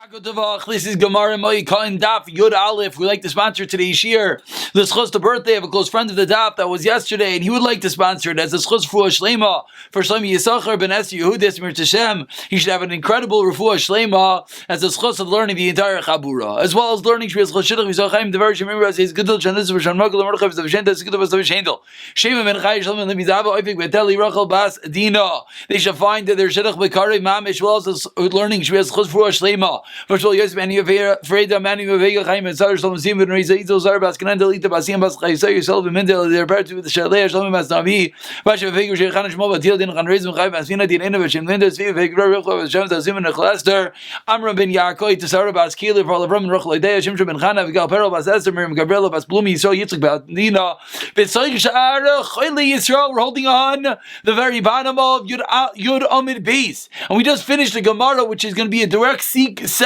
This is Gemara Moed Katan Daf Yud Aleph. We like to sponsor today's shir. The schus the birthday of a close friend of the Daf that was yesterday, and he would like to sponsor it as a schus refuah shlema for Shlomi Yisachar ben Esther Yehudis Mir Tashem. He should have an incredible refuah shlema as a schus of learning the entire Chabura, as well as learning Shvias Chashidach Yisachayim Devar Shemir as his Gedul Chandis V'Shan Magol Mordechai V'Shavshenta Zikudov V'Shavshendel Shema Ben Chai Shalom Lemizava Oifik Beteli Rachel Bas Dina. They should find that their Shidach B'Karei Mamish, well as learning Shvias Chus refuah shlema. First of all, yes, many of Freda, many of Vega, Chaim, and Sar, Shalom, Sim, and Reza, Izel, Zar, Baskan, Delita, Basim, Bas, Chaisa, yourself, and Mendel, their part with the Shaleh, Shalom, Bas, Navi, Basha, Vega, Shekhan, Shmova, Til, Din, Khan, Reza, Chaim, Asina, Din, Innovation, Linda, Svi, Vega, Rechel, Shem, Tazim, and Chlaster, Amram ben Yaakov, Tesara, Bas, Kili, for Lavram, and Rechel, Idea, Shimshon ben Chana, Vigal, Perel, Bas, Esther, Miriam, Gabriela, Bas, Blumi, Yisrael, Yitzchak, Badina, B'Tzoyik, Sha'ara, Choyli, Yisrael, we're holding on the very bottom of Yud Amid Beis. And we just finished the Gemara, which is going to be a direct segue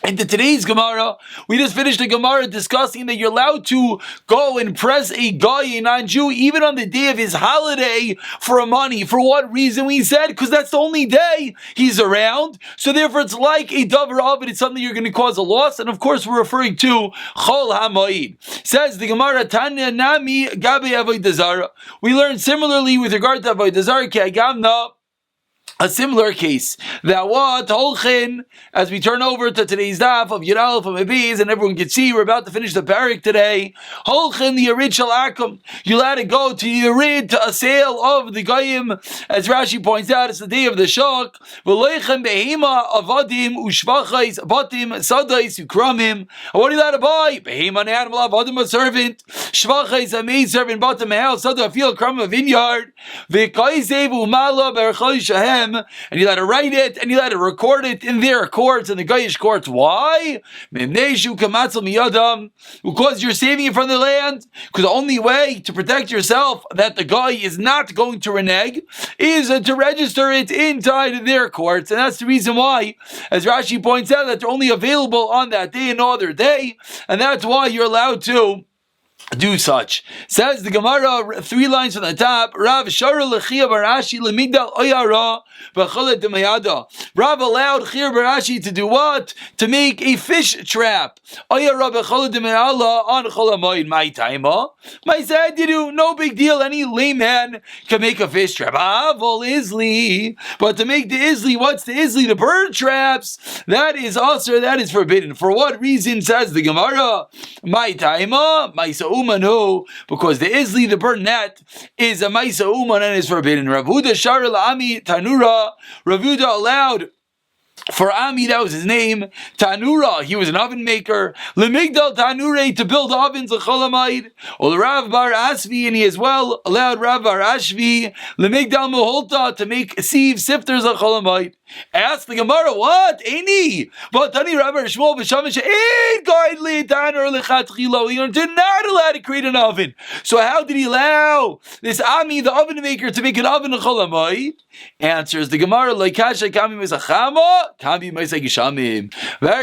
into today's Gemara. We just finished the Gemara discussing that you're allowed to go and press a guy, a non-Jew, even on the day of his holiday for money. For what reason? We said, because that's the only day he's around. So therefore it's like a davar ovid. It's something you're going to cause a loss. And of course we're referring to Chol HaMoed. Says the Gemara, Tanya Nami Gabi Avodah Zara. We learned similarly with regard to Avodah Zara, Ki Agamna, a similar case. That what Holchin, as we turn over to today's daf of Yudal from Abiz, and everyone can see we're about to finish the parak today. Holchin the Yerid Shalakum. You let it go to Yerid, to a sale of the Goyim, as Rashi points out, it's the day of the Shok. V'loichem behema avadim ushvachais batim sadais ukramim. And what are you allowed to buy? Behema an animal, avadim a servant, shvachais a maid servant, batim a house, sada a field, kram a vineyard. V'kaisev umala berchai shahem. And you let to write it, and you let to record it in their courts, in the Goyish courts. Why? Because you're saving it from the land. Because the only way to protect yourself that the guy is not going to renege is to register it inside their courts. And that's the reason why, as Rashi points out, that they're only available on that day and no other day. And that's why you're allowed to do such. Says the Gemara, 3 lines from the top. Rav Shara Lechia Barashi Lemigdal Oyara B'Cholet Demayada. Rav allowed Chir Barashi to do what? To make a fish trap. Oyara B'Cholet Demayala on Chol HaMoed. My taima. My said you do no big deal. Any layman can make a fish trap. Avol Isli. But to make the Isli, what's the Isli? The bird traps. That is also, that is forbidden. For what reason? Says the Gemara. My taima. My Umanu, because the Isli, the bird net, is a Maisa Uman and is forbidden. Ravuda Sharil Ami Tanura. Ravuda allowed for Ami, that was his name, Tanura, he was an oven maker. Lemigdal Tanure, to build ovens, L'chol HaMoed. Or Rav Bar Asvi, and he as well allowed Rav Bar Ashvi, Lemigdal Muholta, to make sieve sifters, L'chol HaMoed. Ask the Gemara, what? Any? But Tani Rabbi Shmuel B'Shamish ain't godly Tanur Lechatchilo. You're not allowed to create an oven. So how did he allow this Ami, the oven maker, to make an oven, L'chol HaMoed? Answers the Gemara, L'kasha Kami Mesachama. Very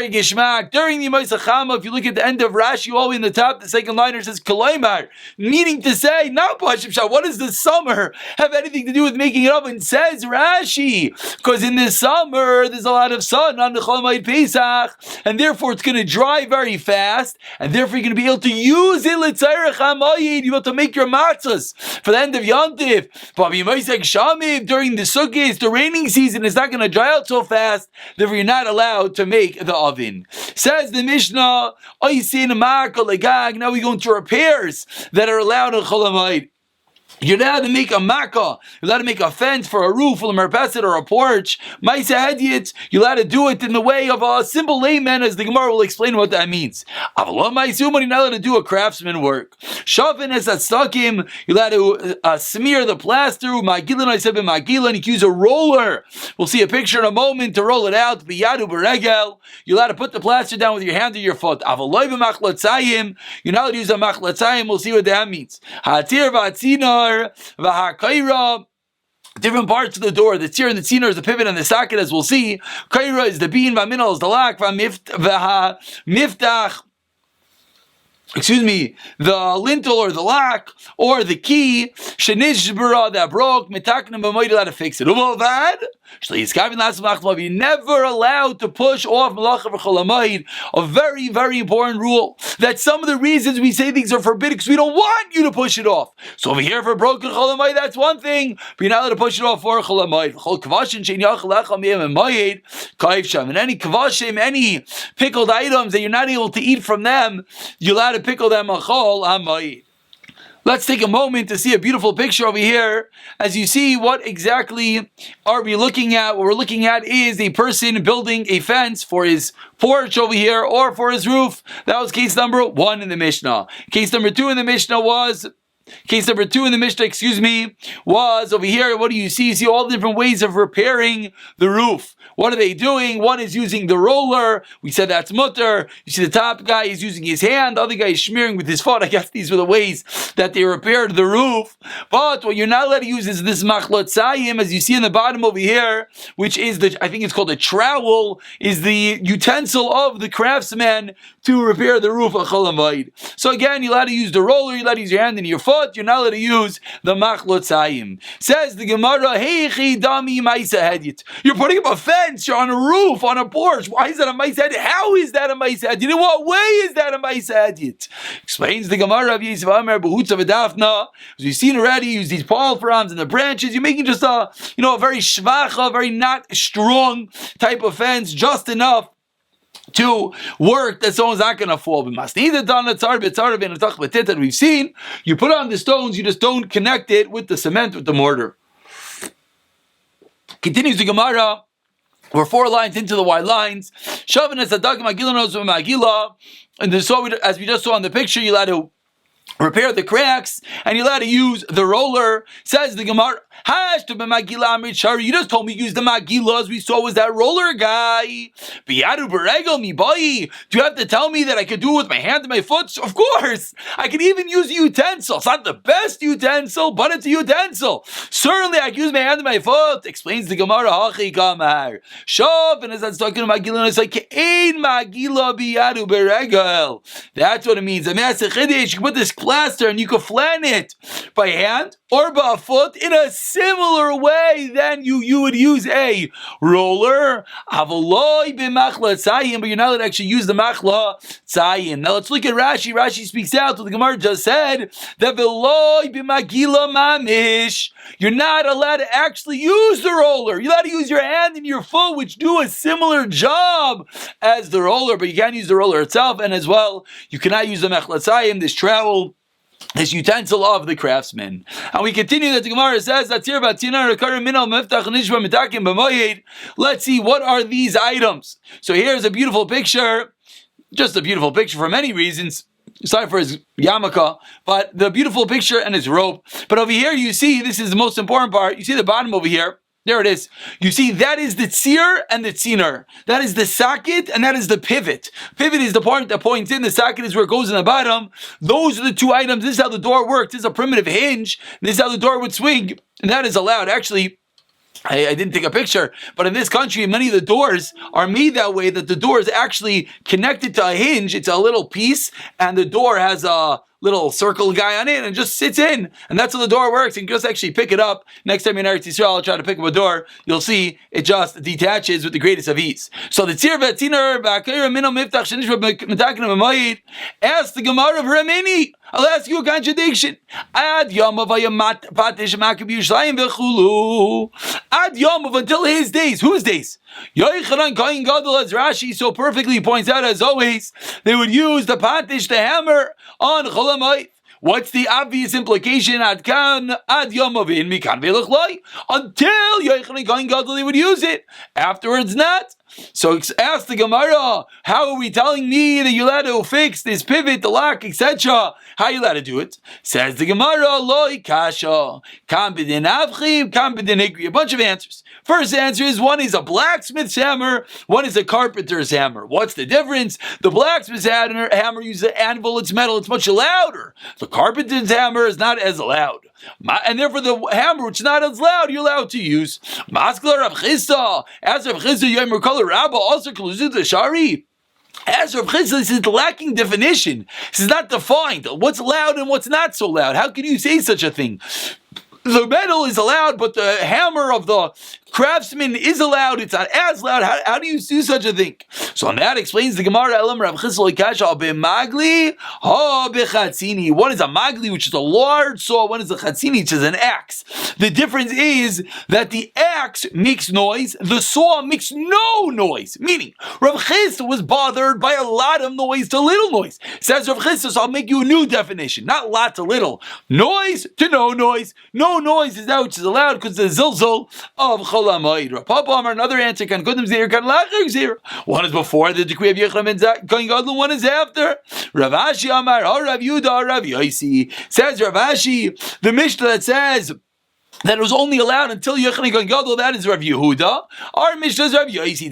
gishmak. During the Maisachama, if you look at the end of Rashi, all the way in the top, the second liner says Kalaimar, meaning to say, not Pashim Shah, what does the summer have anything to do with making it up? And says Rashi, because in the summer, there's a lot of sun on the Chol HaMoed Pesach, and therefore it's going to dry very fast, and therefore you're going to be able to use it, L'tzarech HaMoed, you're able to make your matzahs for the end of Yontif. But during the Sukkot, the raining season, it's not going to dry out so fast. Therefore, you're not allowed to make the oven. Says the Mishnah, now we go into repairs that are allowed in Chol HaMoed. You're allowed to make a makkah. You're allowed to make a fence for a roof, or a merpeset, or a porch. Ma'aseh Hadiyot, you're allowed to do it in the way of a simple layman, as the Gemara will explain what that means. Avalon Ma'aseh, you're not allowed to do a craftsman work. Shavin es atzakim, you're allowed to smear the plaster. Ma'gilan I said Ma'gilan, you can use a roller. We'll see a picture in a moment to roll it out. Biyadu b'regel, you're allowed to put the plaster down with your hand or your foot. Avaloi b'machlatzayim, you're not allowed to use a machlatzayim. We'll see what that means. Hatir v'atzinar. Different parts of the door. The tzir and the tziner is the pivot and the socket, as we'll see. Kaira is the bean, v'minal is the lock, v'miftach. The lintel or the lock or the key, shenishbara, that broke, mitaknim b'moed, allowed to fix it. Uvalvad, You're never allowed to push off Malacha v'Chol Hamoed. A very, very important rule. That some of the reasons we say things are forbidden because we don't want you to push it off. So over here for broken Chol Hamoed, that's one thing, but you're not allowed to push it off for Chol Hamoed. And any kvashim, any pickled items that you're not able to eat from them, you're allowed to pickle them on Chol Hamoed. Let's take a moment to see a beautiful picture over here. As you see, what exactly are we looking at? What we're looking at is a person building a fence for his porch over here or for his roof. That was case number 1 in the Mishnah. Case number 2 in the Mishnah was over here. What do you see? You see all the different ways of repairing the roof. What are they doing? One is using the roller. We said that's mutter. You see the top guy is using his hand. The other guy is smearing with his foot. I guess these were the ways that they repaired the roof. But what you're not allowed to use is this machlotzayim, as you see in the bottom over here, which is I think it's called a trowel, is the utensil of the craftsman to repair the roof of Chol Hamoed. So again, you're allowed to use the roller, you're allowed to use your hand and your foot, you're not allowed to use the machlotzayim. Says the Gemara, Heichi dami ma'isa hedyet. You're putting up a fence, you're on a roof, on a porch. Why is that a ma'isa hedyet? How is that a ma'isa hedyet? In what way is that a ma'isa hedyet? Explains the Gemara of Yisrael Amar Behutza v'Dafna. As we've seen already, use these palm fronds and the branches. You're making just a very shvacha, very not strong type of fence, just enough to work that someone's not going to fall. That we've seen, you put on the stones, you just don't connect it with the cement, with the mortar. Continues the Gemara. We're 4 lines into the white lines. And so, as we just saw in the picture, you're allowed to repair the cracks, and you're allowed to use the roller. Says the Gemara, you just told me use the Magila, as we saw was that roller guy. Do you have to tell me that I could do it with my hand and my foot? Of course. I can even use a utensil. It's not the best utensil, but it's a utensil. Certainly I can use my hand and my foot. Explains the Gemara, Hachi Kamar. Shav, and as that's talking about Magila, it's like Ein Magila biyadu beregel. That's what it means. I mean, that's a chiddush. You can put this plaster and you can flatten it by hand or by foot in a similar way than you would use a roller. But you're not allowed to actually use the machla tzayim. Now let's look at Rashi. Rashi speaks out to the Gemara just said that you're not allowed to actually use the roller. You're allowed to use your hand and your foot, which do a similar job as the roller, but you can't use the roller itself. And as well, you cannot use the machla tzayim, this trowel, this utensil of the craftsman. And we continue that the Gemara says, let's see, what are these items? So here's a beautiful picture, just a beautiful picture for many reasons. Sorry for his yarmulke, but the beautiful picture and his robe. But over here you see, this is the most important part, you see the bottom over here. There it is. You see, that is the tzir and the tziner. That is the socket and that is the pivot. Pivot is the part that points in. The socket is where it goes in the bottom. Those are the 2 items. This is how the door works. This is a primitive hinge. This is how the door would swing. And that is allowed. Actually, I didn't take a picture, but in this country, many of the doors are made that way that the door is actually connected to a hinge. It's a little piece, and the door has a little circle guy on it and it just sits in, and that's how the door works. You can just actually pick it up. Next time you're in Eretz Yisrael, I'll try to pick up a door. You'll see it just detaches with the greatest of ease. So the tzir v'tziner ba'akira minam miftach shenishba b'metakin ha'mayid. Ask the Gemara of Ramini. I'll ask you a contradiction. Ad Yamav ayamat patish makav Yerushalayim v'chulu. Ad Yamav, until his days. Whose days? Yochanan Kohen Gadol, as Rashi so perfectly points out, as always, they would use the patish, the hammer, on Chol Hamoed. What's the obvious implication? Ad Yamav in mikan ve'lechloi. Until Yochanan Kohen Gadol, they would use it. Afterwards, not. So ask the Gemara, how are we telling me that you're allowed to fix this pivot, the lock, etc.? How are you allowed to do it? Says the Gemara, loi kasha, kam b'din avchim, kam b'din hikri. A bunch of answers. First answer is, one is a blacksmith's hammer, one is a carpenter's hammer. What's the difference? The blacksmith's hammer uses an anvil, it's metal, it's much louder. The carpenter's hammer is not as loud. And therefore the hammer, which is not as loud, you're allowed to use. Maskler Rav Chisda, as Rav Chisda Yomer Kol Rabba, also Kaluzut Shari. As Rav Chisda, this is lacking definition. This is not defined. What's loud and what's not so loud? How can you say such a thing? The metal is allowed, but the hammer of the craftsman is allowed, it's not as loud. How do you do such a thing? So on that explains the Gemara, Rav Chisda Kasha b'magli ha b'chatzini. One is a magli, which is a large saw. One is a chatzini, which is an axe. The difference is that the axe makes noise, the saw makes no noise. Meaning, Rav Chisda was bothered by a lot of noise to little noise. Says Rav Chisda, so I'll make you a new definition. Not lot to little. Noise to no noise. No noise is that which is allowed because the zilzal of Chol HaMoed. Rav Papa Amar, another answer, kan kodem zir, kan lacher zir. One is before the decree of Yechlam and Kohen Gadol, one is after. Rav Ashi Amar, Rav Yehuda, Rav Yosi. Says Rav Ashi, the Mishnah that says that it was only allowed until Yochanan Kohen Gadol, that is Rav Yehuda. Our Mishnah is Rav Yosi.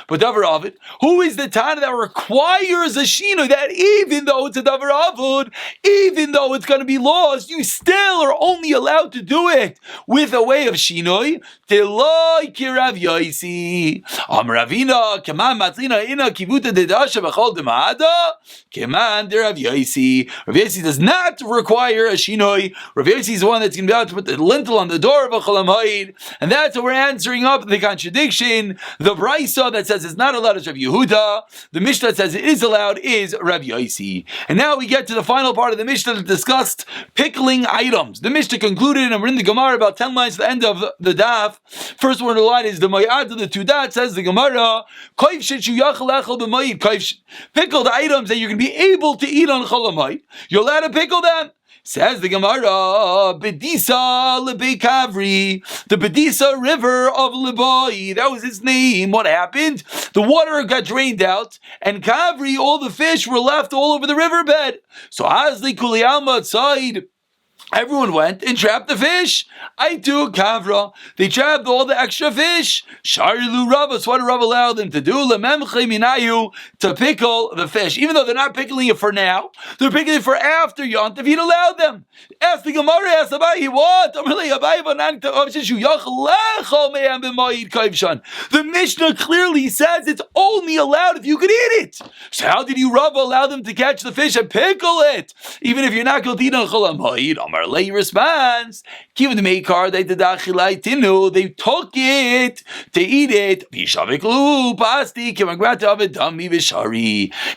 But Davar Avod, who is the Tana that requires a Shinoi, that even though it's a Davar Avod, even though it's going to be lost, you still are only allowed to do it with a way of Shinoi? Teloi ki Rav Yosi. Am Ravina, Keman Matzlina Ina Kivuta Dedasha B'chol Dema'ada, Keman de Rav Yosi. Rav Yosi does not require a shinoi. Rav Yosi is the one that's going to be able to put the lintel on the door of a Chol HaMoed, and that's what we're answering up the contradiction. The Brisa that says it's not allowed is Rav Yehuda. The Mishnah that says it is allowed is Rav Yosi. And now we get to the final part of the Mishnah that discussed pickling items. The Mishnah concluded, and we're in the Gemara about 10 lines to the end of the daf. First word of the line is the Moed, the Tudat, says the Gemara, pickled items that you're going to be able to eat on Chol HaMoed, you're allowed to pickle them. Says the Gemara, Bedisa Lebei Kavri, the Bedisa River of Leboi, that was its name. What happened? The water got drained out, and Kavri, all the fish were left all over the riverbed. So Hazli Kuliyama outside, everyone went and trapped the fish. I do kavra. They trapped all the extra fish. Sharilu Rava. So what did Rava allow them to do? Lememche minayu, to pickle the fish. Even though they're not pickling it for now, they're pickling it for after Yontif. He'd allowed them. Ask the Gemara, ask Abayi, what? The Mishnah clearly says it's only allowed if you could eat it. So how did you, Rava, allow them to catch the fish and pickle it? Even if you're not going to eat on Chol HaMoed. Lay response. Give the Meikar, they did tinu. They took it to eat it.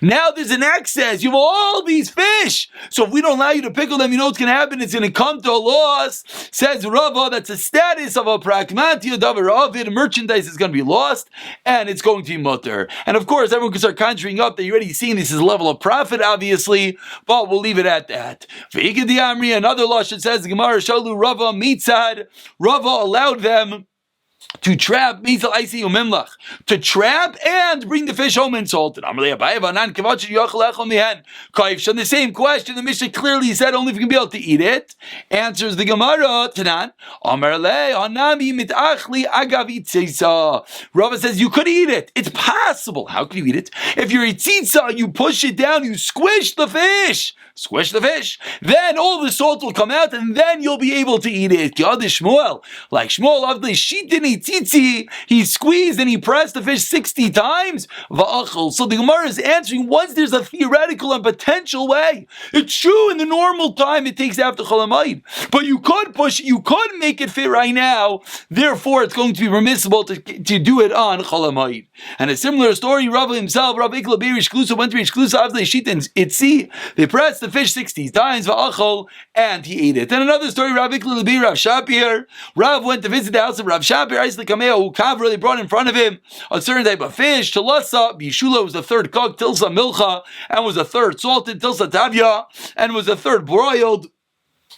Now there's an excess. You have all these fish. So if we don't allow you to pickle them, you know what's going to happen? It's going to come to a loss. Says Rava, that's a status of a pragmatia davar of it. Merchandise is going to be lost, and it's going to be mutter. And of course, everyone can start conjuring up that you're already seeing this is a level of profit, obviously, but we'll leave it at that. Another Lashon says the Gemara Shalu Rava Mitzad. Rava allowed them to trap to trap and bring the fish home and salt it. On the same question, the Mishnah clearly said only if you can be able to eat it. Answers the Gemara Tanan. Rava says you could eat it. It's possible. How can you eat it? If you're a tzitza, you push it down, you squish the fish. Squish the fish. Then all the salt will come out, and then you'll be able to eat it. Like Shmuel, she didn't eat tzitzi, he squeezed and he pressed the fish 60 times. So the Gemara is answering, once there's a theoretical and potential way, it's true in the normal time it takes after Chol HaMoed, but you could push it, you could make it fit right now, therefore it's going to be permissible to do it on Chol HaMoed. And a similar story, Rava himself, Rav Ikla Beirish Klusa, went to Rish Klusa after they pressed the fish 60 times, and he ate it. And another story, Rav Ikla Beirish Rav Shapir, Rav went to visit the house of Rav Shapir, they brought in front of him a certain type of fish. Talasa, Bishula was the third cooked, Tilsa Milcha, and was the third salted, Tilsa Tavya, and was the third broiled.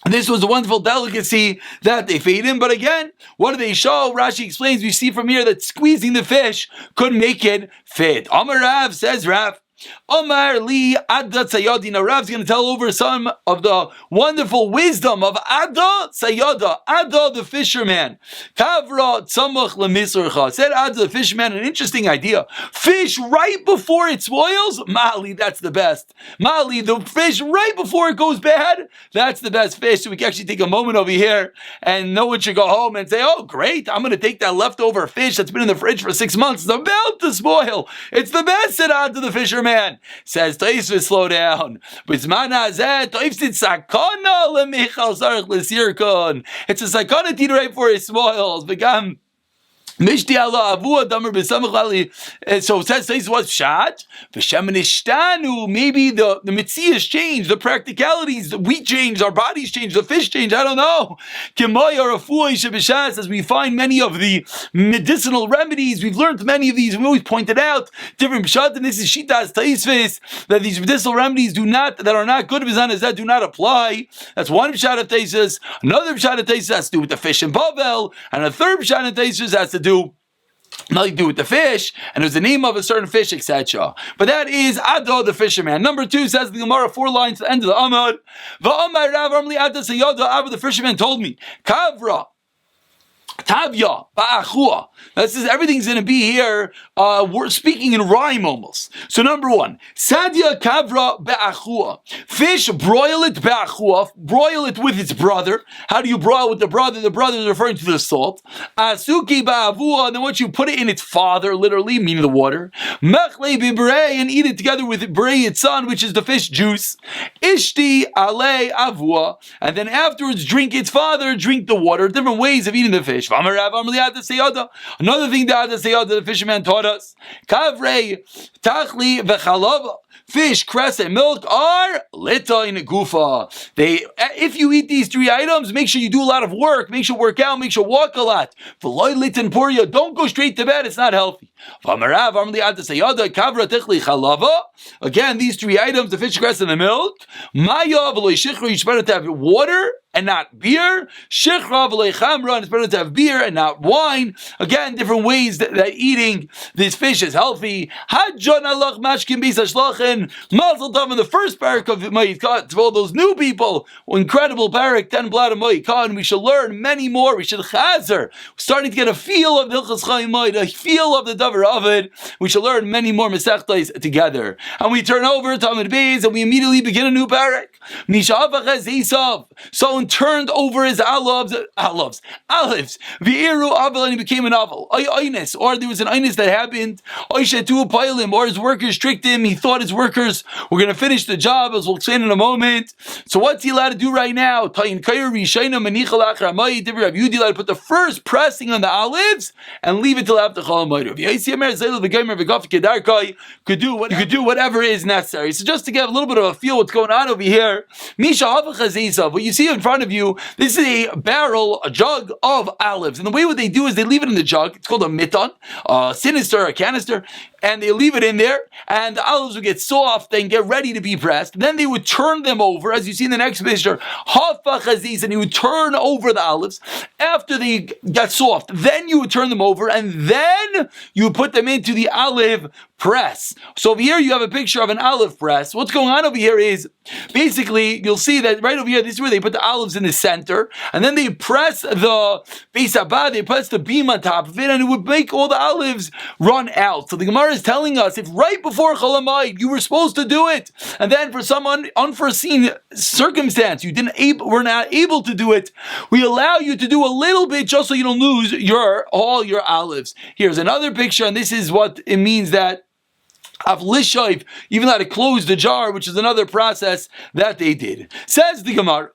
This was a wonderful delicacy that they fed him. But again, what do they show? Rashi explains, we see from here that squeezing the fish could make it fit. Amar Rav, says Rav, Omar Li Adda Tzayadina. Rav's going to tell over some of the wonderful wisdom of Adda Tzayada, Adda the fisherman. Kavra Tzamach Lemisrcha. Said Adda the fisherman, an interesting idea. Fish right before it spoils? Mali, that's the best. Mali, the fish right before it goes bad? That's the best fish. So we can actually take a moment over here, and no one should go home and say, oh great, I'm going to take that leftover fish that's been in the fridge for 6 months. It's about to spoil. It's the best, said Adda the fisherman. fisherman. Says Taisva, slow down. It's a sakana to eat right for his spoils. Mishti Allah Avua Damer B'Samachali. So it says what's Pshat. V'Shemenishtanu. Maybe the Mitzias changed, the practicalities, we changed, our bodies changed, the fish changed. I don't know. K'may Arafui Shebishas. As we find many of the medicinal remedies, we've learned many of these. We always pointed out different Pshat, and this is Shitas Taisvis, that these medicinal remedies that are not good B'Zanas that do not apply. That's one Pshat of Taisis. Another Pshat of Taisis has to do with the fish in Bavel, and a third Pshat of Taisis has to do nothing to do with the fish, and it was the name of a certain fish, etc. But that is Ado, the fisherman. Number 2 says the Gemara, 4 lines to the end of the Amud. V'amar Rav Amli Ado Sayada, Abba, the fisherman told me, Kavra, Tavya, Ba'achua. This is everything's going to be here. We're speaking in rhyme almost. So number 1, Sadya Kavra Ba'achua. Fish, broil it Ba'achua. Broil it with its brother. How do you broil with the brother? The brother is referring to the salt. Asuki Ba'avua. And then once you put it in its father, literally, meaning the water. Machle Bibrei, and eat it together with Brei, its son, which is the fish juice. Ishti Ale Avua. And then afterwards, drink its father, drink the water. Different ways of eating the fish. Another thing that the fisherman taught us: Kavrei, Tachli, Vechalava. Fish, cress, and milk are lita in a gufa. If you eat these 3 items, make sure you do a lot of work. Make sure you work out. Make sure you walk a lot. V'loy lit and puria. Don't go straight to bed. It's not healthy. Again, these 3 items: the fish, cress, and the milk. Maya v'loy shichra. It's better to have water and not beer. Shichra v'loy chamra. It's better to have beer and not wine. Again, different ways that eating this fish is healthy. Hadjon alach mashkin b'sashlachin. Mazel tov in the first parak of Moed Katan to all those new people. Incredible parak, 10 blad of Moed Katan. We should learn many more. We should chazer. We're starting to get a feel of Hilchos Chaim Moed, a feel of the Davar Ovid. We should learn many more Masechtas together. And we turn over to Amud Beis and we immediately begin a new parak. Mishavach Esav. Someone turned over his olives. V'iru avel, and he became an avel. Or there was an aynis that happened. Or his workers tricked him. He thought his workers were going to finish the job, as we'll explain in a moment. So what's he allowed to do right now? He's allowed to put the first pressing on the olives and leave it till after Chol Hamoed. You could do whatever is necessary. So just to get a little bit of a feel what's going on over here, what you see in front of you, this is a barrel, a jug of olives. And the way what they do is they leave it in the jug. It's called a miton, a sinister, a canister, and they leave it in there, and the olives would get soft and get ready to be pressed. Then they would turn them over, as you see in the next picture, and you would turn over the olives after they got soft. Then you would turn them over, and then you would put them into the olive press. So over here you have a picture of an olive press. What's going on over here is, basically, you'll see that right over here, this is where they put the olives in the center, and then they press the they press the beam on top of it, and it would make all the olives run out. So the Gemara is telling us, if right before Chol Hamoed you were supposed to do it, and then for some unforeseen circumstance you were not able to do it, we allow you to do a little bit just so you don't lose all your olives. Here's another picture, and this is what it means that even though to close the jar, which is another process that they did. Says the Gemara,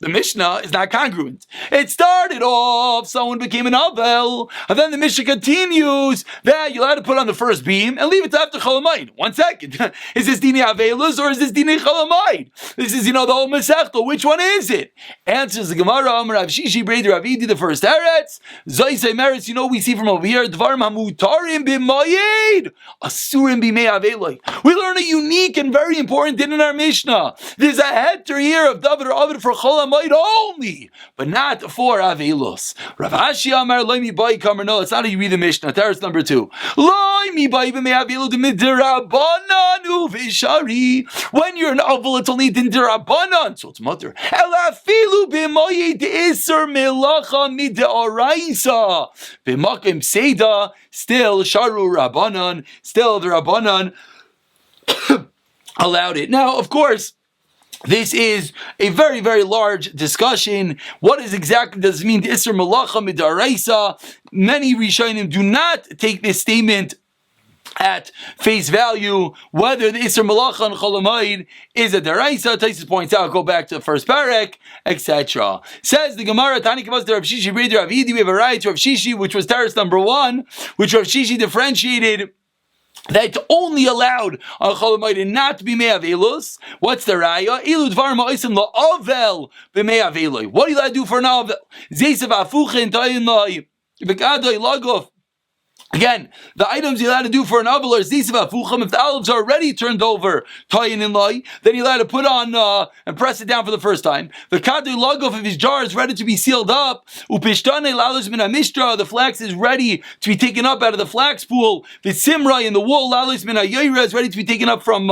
the Mishnah is not congruent. It started off, someone became an Avel, and then the Mishnah continues that you're allowed to put on the first beam and leave it after Chol Hamoed. 1 second. Is this Dini Avelus or is this Dini Chol Hamoed? This is, the whole Masechta. Which one is it? Answers the Gemara, Amar Rav Shishi, Breder Rav Idi, the first Eretz. Zoisei Meretz, we see from over here, Dvarim HaMutarim B'Moed, Asurim B'Mei Aveloi. We learn a unique and very important din in our Mishnah. There's a heter here of David or Ovid for Chol Hamoed only, but not for Avelos. Rav Ashi Amar Loi Mi Bai Kamer. No, it's not how you read the Mishnah. Teretz number 2. Loi Mi Bai B'Mei Avelo D'Midrabanan Uvishari. When you're an Avel, it's only D'Midrabanan, so it's mutter. Elafilu B'Moed Iser Melacha Mid'Oraisa. B'Makim Seda, still Sharu Rabbanan, still the Rabbanan allowed it. Now, of course, this is a very, very large discussion. What does it mean? Isser Malacha Midaraisa. Many Rishonim do not take this statement at face value whether the Isser Malacha on Chol Hamoed is a deraisa. Taisus points out, go back to the first parak, etc. Says the Gemara, Tani Kavaz Rav Shishi Breder Rav Yidi, we have a right to Rav Shishi, which was teres number 1, which Rav Shishi differentiated that it's only allowed on Chol Hamoed not to be me'avelus. What's the raya? Ilu dvar ma'osim la'avel b'me'aveloi. What are you allowed to do for an avel? Zeisav afuchin tayin lai v'gadoi lagov. Again, the items you're allowed to do for an avel are zisav afuchim. If the olives are already turned over, tayin in loy, then you're allowed to put on and press it down for the first time. The kadui lagov, if his jar is ready to be sealed up, upishtane lalus min hamishtra, the flax is ready to be taken up out of the flax pool. The simra in the wool lalus min hayoyra is ready to be taken up from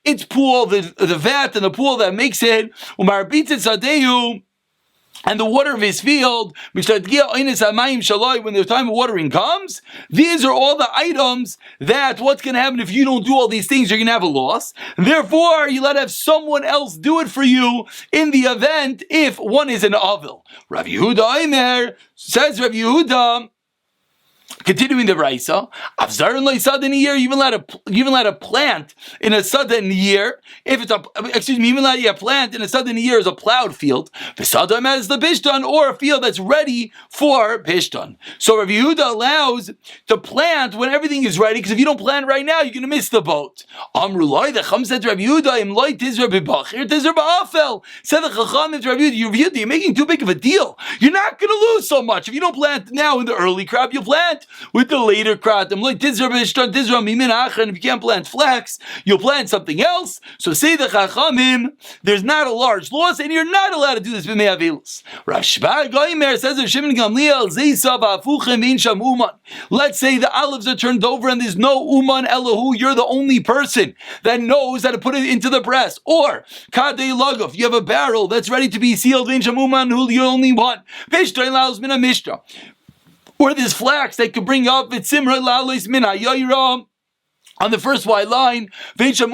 its pool, the vat and the pool that makes it. Umarbitzet sadeu. And the water of his field, when the time of watering comes, these are all the items that what's going to happen if you don't do all these things, you're going to have a loss. And therefore, you let have someone else do it for you in the event if one is an avil. Rav Yehuda Omer says, Rav Yehuda, continuing the Braisa, Avzar in sudden year, you even let a plant in a sudden year. If it's even let a plant in a sudden year is a plowed field. V'sadam as the bishtan, or a field that's ready for bishtan. So Rav Yehuda allows to plant when everything is ready, because if you don't plant right now, you're going to miss the boat. Amrulai, the Chum said to Rav Yehuda, Im loy tizra b'bachir, tizra b'afel. Said the Chacham to Rav Yehuda, you're making too big of a deal. You're not going to lose so much. If you don't plant now in the early crop, you'll plant with the later crop. If you can't plant flax, you'll plant something else. So say the Chachamim, there's not a large loss, and you're not allowed to do this. Rav Shbag Goimer says of Shimon Gamliel, let's say the olives are turned over and there's no uman elahu, you're the only person that knows how to put it into the press. Or Kadei Lagov, you have a barrel that's ready to be sealed, you're the only one. Or this flax that could bring up its simra lalis min hayoyra. On the first white line, says the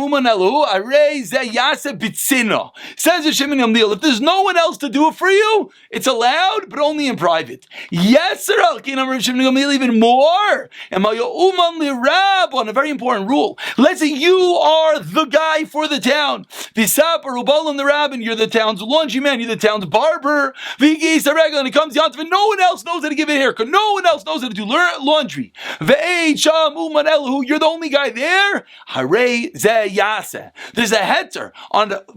Shimon Gamliel, if there's no one else to do it for you, it's allowed, but only in private. Yes, sir, even more. And on a very important rule. Let's say you are the guy for the town. The rabbin, you're the town's laundryman, you're the town's barber. And it comes down to it, no one else knows how to give a haircut. No one else knows how to do laundry. You're the only guy there. Hare ze yase. There's a heter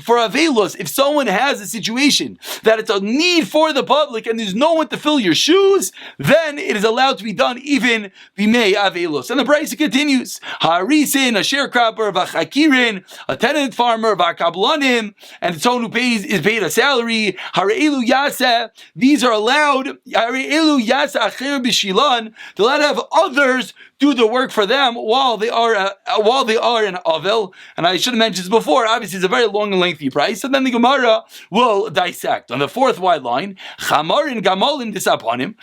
for avelus. If someone has a situation that it's a need for the public and there's no one to fill your shoes, then it is allowed to be done even b'mei avelus. And the Braisa continues. Harisin, a sharecropper, v'chakirin, a tenant farmer, v'akablanim, and someone who is paid a salary. Hareelu yase. These are allowed. Hareelu yase acher b'shilan. They're allowed to have others do the work for them while they are an avel. And I should have mentioned this before. Obviously, it's a very long and lengthy price. And then the Gemara will dissect. On the fourth wide line, chamarin gamalin disaponim,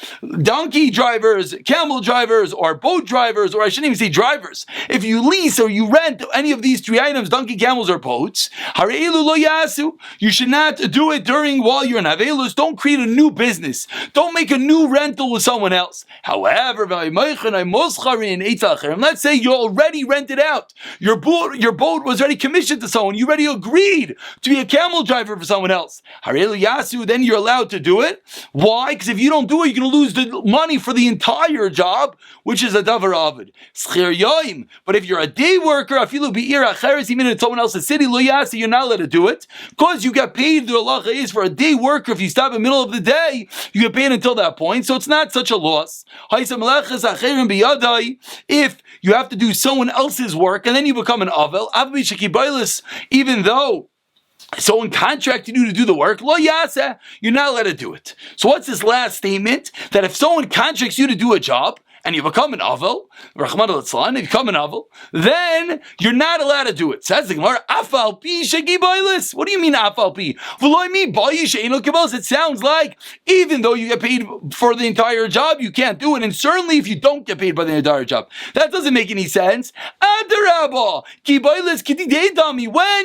donkey drivers, camel drivers, or boat drivers, or I shouldn't even say drivers. If you lease or you rent any of these three items, donkey, camels, or boats, hareilu lo yasu, you should not do it while you're in avelus. Don't create a new business. Don't make a new rental with someone else. However, let's say you already rented out. Your boat was already commissioned to someone. You already agreed to be a camel driver for someone else. Then you're allowed to do it. Why? Because if you don't do it, you're going to lose the money for the entire job, which is a davar avid. But if you're a day worker, even in someone else's city, you're not allowed to do it. Because you get paid, the halacha is for a day worker, if you stop in the middle of the day, you get paid until that point. So it's not such a loss. If you have to do someone else's work and then you become an avel, even though someone contracted you to do the work, lo yasa, you're not allowed to do it. So what's this last statement? That if someone contracts you to do a job, and you become an avel, if you become an avel, then you're not allowed to do it. Says the Gemara, afal pi shegi boilis. What do you mean afal pi? It sounds like even though you get paid for the entire job, you can't do it, and certainly if you don't get paid by the entire job, that doesn't make any sense. When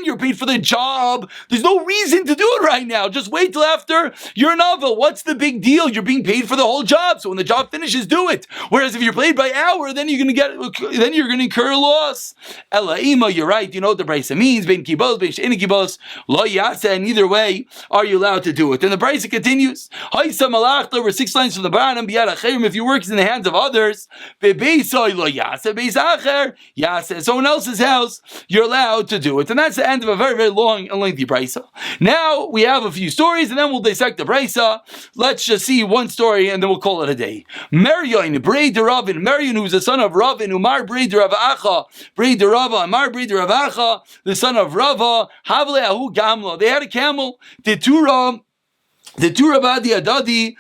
you're paid for the job, there's no reason to do it right now. Just wait till after you're an avel. What's the big deal? You're being paid for the whole job, so when the job finishes, do it. Whereas Whereas if you're paid by hour, then you're going to incur a loss. Elaima, you're right. You know what the brisa means. Bein kibos, bein she'ein kibos, lo yasa. And either way, are you allowed to do it? And the brisa continues. Ha'isa malach, over 6 lines from the bottom. Biyad acherim, if your work is in the hands of others, bebeisoi lo yasa, beis acher yasa. Someone else's house, you're allowed to do it. And that's the end of a very, very long and lengthy brisa. Now we have a few stories, and then we'll dissect the brisa. Let's just see one story, and then we'll call it a day. Meryon, Brei de Ravin, Meryon, who's the son of Ravin, Umar Brei de Ravacha, Brei de Rava, Amar Brei de Ravacha, the son of Rava, Havle Ahu Gamla. They had a camel, the two Rabadi Adadi,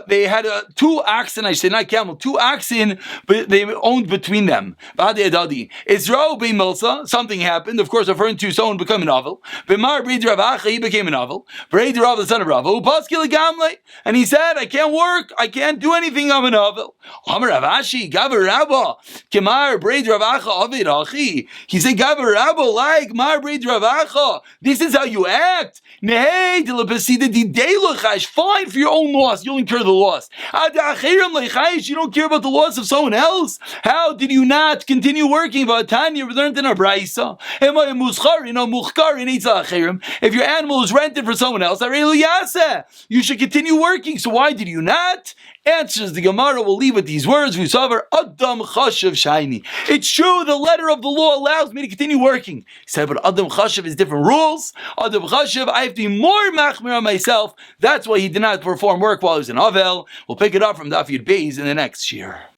they had 2 oxen, I say not camel, 2 oxen, but they owned between them. Badi Adadi. Israel be Milsa, something happened, of course, referring to someone becoming a novel. Bimar Breid Ravacha, he became a novel. Breid Rav, the son of Rava, Upaskil Gamle, and he said, I can't work, I can't do anything, I'm a novel. Amar Ravashi, Gavar Rabba, Kemar Breid Ravacha, Avid Achi. He said, Gavar Rabba, like Mar Breid Ravacha, this is how you act. Nei, fine for your own loss, you'll incur the loss. You don't care about the loss of someone else. How did you not continue working? We learned in our brisa. If your animal is rented for someone else, you should continue working. So why did you not? Answers the Gemara, will leave with these words. It's true, the letter of the law allows me to continue working. He said, but Adam Chashav is different rules. Adam Chashav, I have to be more machmir on myself. That's why he did not perform work while he was in Avel. We'll pick it up from Daf Yud Beis in the next year.